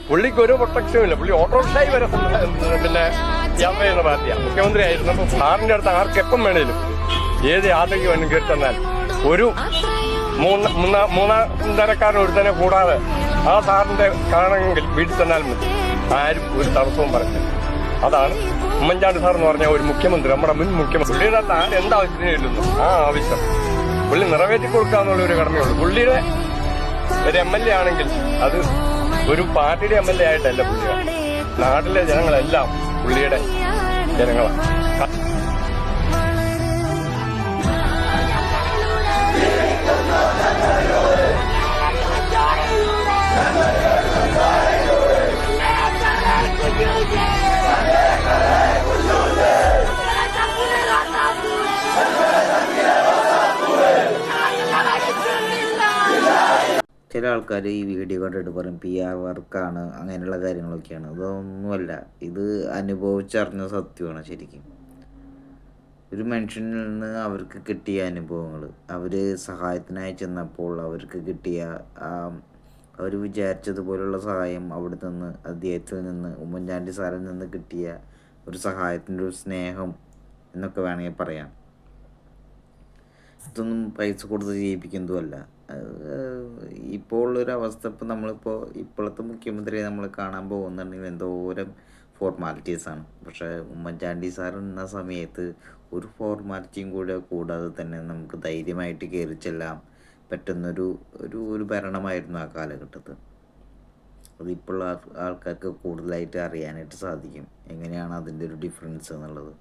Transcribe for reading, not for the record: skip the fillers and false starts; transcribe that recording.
പുള്ളിക്ക് ഒരു പ്രൊട്ടക്ഷനും ഇല്ല. പുള്ളി ഓട്ടോറിക്ഷായി വരെ പിന്നെ യാത്ര ചെയ്യുന്ന പാർട്ടിയാണ്. മുഖ്യമന്ത്രി ആയിരുന്നപ്പോൾ സാറിന്റെ അടുത്ത് ആർക്ക് എപ്പം വേണേലും ഏത് യാത്രയ്ക്ക് വേണം കയറി തന്നാൽ ഒരു മൂന്നാം തരക്കാരൻ ഒരുത്തനെ കൂടാതെ ആ സാറിന്റെ കാണണമെങ്കിൽ വീട്ടിൽ തന്നാൽ മതി. ആരും ഒരു തടസ്സവും പറഞ്ഞു. അതാണ് ഉമ്മൻചാണ്ടി സാർ എന്ന് പറഞ്ഞ ഒരു മുഖ്യമന്ത്രി, നമ്മുടെ മുൻ മുഖ്യമന്ത്രി. പുള്ളിയുടെ അടുത്ത് ആര് എന്താവശ്യത്തിന് ചെല്ലുന്നു ആ ആവശ്യം പുള്ളി നിറവേറ്റി കൊടുക്കുക എന്നുള്ള ഒരു കടമയുള്ളൂ. പുള്ളിയുടെ ഒരു MLA ആണെങ്കിൽ അത് ഒരു പാർട്ടിയുടെ MLA ആയിട്ടല്ല പുള്ളിയാണ്. നാട്ടിലെ ജനങ്ങളെല്ലാം പുള്ളിയുടെ ജനങ്ങളാണ്. ചില ആൾക്കാർ ഈ വീഡിയോ കണ്ടിട്ട് പറയും PR വർക്കാണ്, അങ്ങനെയുള്ള കാര്യങ്ങളൊക്കെയാണ്. ഇതൊന്നുമല്ല, ഇത് അനുഭവിച്ചറിഞ്ഞ സത്യമാണ്. ശരിക്കും ഒരു മനുഷ്യനിൽ നിന്ന് അവർക്ക് കിട്ടിയ അനുഭവങ്ങൾ, അവർ സഹായത്തിനായി ചെന്നപ്പോൾ അവർക്ക് കിട്ടിയ അവർ വിചാരിച്ചതുപോലുള്ള സഹായം അവിടെ നിന്ന്, അദ്ദേഹത്തിൽ നിന്ന്, ഉമ്മൻചാണ്ടി സാറിൽ നിന്ന് കിട്ടിയ ഒരു സഹായത്തിൻ്റെ ഒരു സ്നേഹം എന്നൊക്കെ വേണമെങ്കിൽ പറയാം. ഇതൊന്നും പൈസ കൊടുത്ത് ജീവിപ്പിക്കുന്നതുമല്ല. ഇപ്പോൾ ഉള്ളൊരു അവസ്ഥ, ഇപ്പോഴത്തെ മുഖ്യമന്ത്രിയെ നമ്മൾ കാണാൻ പോകുന്നുണ്ടെങ്കിൽ എന്തോരം ഫോർമാലിറ്റീസാണ്. പക്ഷേ ഉമ്മൻചാണ്ടി സാർ എന്ന സമയത്ത് ഒരു ഫോർമാലിറ്റിയും കൂടാതെ തന്നെ നമുക്ക് ധൈര്യമായിട്ട് കയറി ചെല്ലാൻ പറ്റുന്നൊരു ഒരു ഭരണമായിരുന്നു ആ കാലഘട്ടത്ത്. അതിപ്പോൾ ആൾക്കാർക്ക് കൂടുതലായിട്ട് അറിയാനായിട്ട് സാധിക്കും എങ്ങനെയാണ് അതിൻ്റെ ഒരു ഡിഫറൻസ് എന്നുള്ളത്.